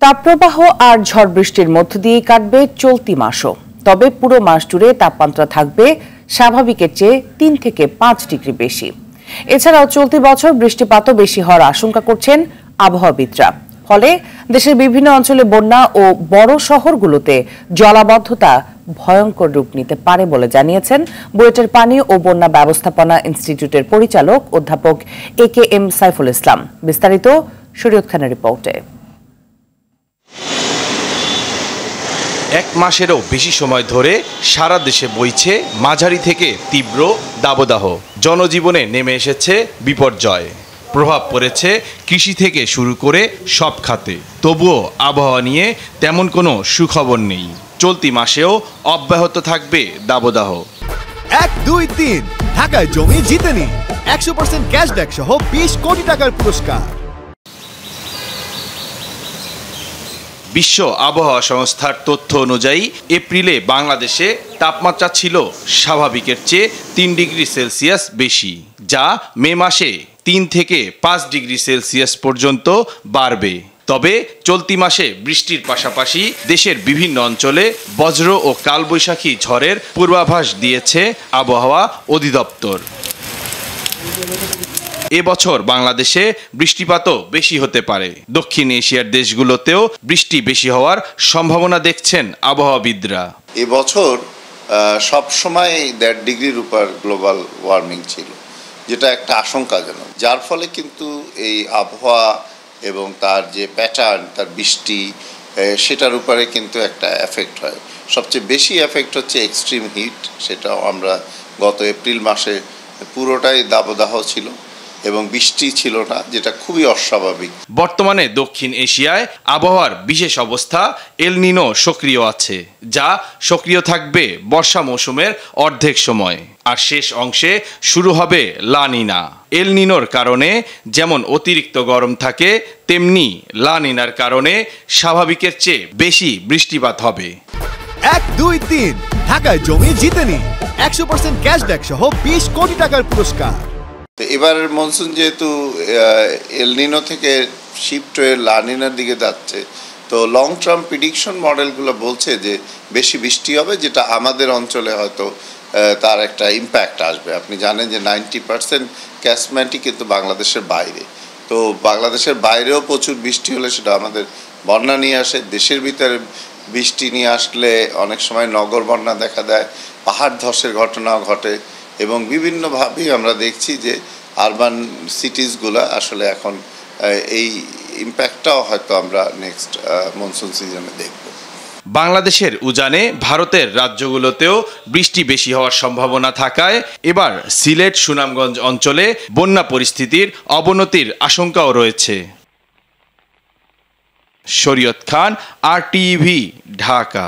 তাপপ্রবাহ আর ঝড় বৃষ্টির মধ্য দিয়েই কাটবে চলতি মাসও। তবে পুরো মাস জুড়ে তাপমাত্রা থাকবে স্বাভাবিকের চেয়ে ৩ থেকে ৫ ডিগ্রি বেশি। এছাড়াও চলতি বছর বৃষ্টিপাতও বেশি হওয়ার আশঙ্কা করছেন আবহাওয়াবিদরা। ফলে দেশের বিভিন্ন অঞ্চলে বন্যা ও বড় শহরগুলোতে জলাবদ্ধতা ভয়ঙ্কর রূপ নিতে পারে বলে জানিয়েছেন বুয়েটের পানি ও বন্যা ব্যবস্থাপনা ইনস্টিটিউটের পরিচালক অধ্যাপক AKM সাইফুল ইসলাম। বিস্তারিত শরীয়ত খানের রিপোর্টে। এক মাসেরও বেশি সময় ধরে সারা দেশে বইছে মাঝারি থেকে তীব্র দাবদাহ। জনজীবনে নেমে এসেছে বিপর্যয়। প্রভাব পড়েছে কৃষি থেকে শুরু করে সব খাতে। তবুও আবহাওয়া নিয়ে তেমন কোনো সুখবর নেই। চলতি মাসেও অব্যাহত থাকবে দাবদাহ। 1, 2, 3 ঢাকায় জমি জিতে নিন 100% ক্যাশব্যাক সহ 20 কোটি টাকার পুরস্কার। বিশ্ব আবহাওয়া সংস্থার তথ্য অনুযায়ী এপ্রিলে বাংলাদেশে তাপমাত্রা ছিল স্বাভাবিকের চেয়ে 3 ডিগ্রি সেলসিয়াস বেশি, যা মে মাসে 3 থেকে 5 ডিগ্রি সেলসিয়াস পর্যন্ত বাড়বে। তবে চলতি মাসে বৃষ্টির পাশাপাশি দেশের বিভিন্ন অঞ্চলে বজ্র ও কালবৈশাখী ঝড়ের পূর্বাভাস দিয়েছে আবহাওয়া অধিদপ্তর। এবছর বাংলাদেশে বৃষ্টিপাতও বেশি হতে পারে। দক্ষিণ এশিয়ার দেশগুলোতেও বৃষ্টি বেশি হওয়ার সম্ভাবনা দেখছেন আবহাওয়াবিদরা। এবছর সব সময় 1.5 ডিগ্রির উপর গ্লোবাল ওয়ার্মিং ছিল, যেটা একটা আশঙ্কাজনক, যার ফলে কিন্তু এই আবহাওয়া এবং তার যে প্যাটার্ন, তার বৃষ্টি, সেটার উপরে কিন্তু একটা এফেক্ট হয়। সবচেয়ে বেশি এফেক্ট হচ্ছে এক্সট্রিম হিট। সেটাও আমরা গত এপ্রিল মাসে পুরোটাই দাবদাহ ছিল এবং বৃষ্টি ছিল না, যেটা খুবই অস্বাভাবিক। বর্তমানে দক্ষিণ এশিয়ায় আবহাওয়ার বিশেষ অবস্থা এল নিনো সক্রিয় আছে, যা সক্রিয় থাকবে বর্ষা মৌসুমের অর্ধেক সময়। আর শেষ অংশে শুরু হবে লা নিনা। এল নিনোর কারণে যেমন অতিরিক্ত গরম থাকে, তেমনি লা নিনার কারণে স্বাভাবিকের চেয়ে বেশি বৃষ্টিপাত হবে। 1, 2, 3 ঢাকায় জমি জিতে নিন 100% ক্যাশব্যাক সহ 20 কোটি টাকার পুরস্কার। এবারের মনসুন যেহেতু এল নিনো থেকে শিফট হয়ে লা নিনার দিকে যাচ্ছে, তো লং টার্ম প্রিডিকশন মডেলগুলো বলছে যে বেশি বৃষ্টি হবে, যেটা আমাদের অঞ্চলে হয়তো তার একটা ইম্প্যাক্ট আসবে। আপনি জানেন যে 90% ক্যাচমেন্টই কিন্তু বাংলাদেশের বাইরে। তো বাংলাদেশের বাইরেও প্রচুর বৃষ্টি হলে সেটা আমাদের বন্যা নিয়ে আসে। দেশের ভিতরে বৃষ্টি নিয়ে আসলে অনেক সময় নগর বন্যা দেখা দেয়, পাহাড় ধসের ঘটনাও ঘটে এবং বিভিন্নভাবেই আমরা দেখছি যে আরবান সিটিজগুলো আসলে এখন এই ইম্প্যাক্টটাও হয়তো আমরা নেক্সট মনসুন সিজনে দেখব। বাংলাদেশের উজানে ভারতের রাজ্যগুলোতেও বৃষ্টি বেশি হওয়ার সম্ভাবনা থাকায় এবার সিলেট, সুনামগঞ্জ অঞ্চলে বন্যা পরিস্থিতির অবনতির আশঙ্কাও রয়েছে। শরীয়ত খান, RTV, ঢাকা।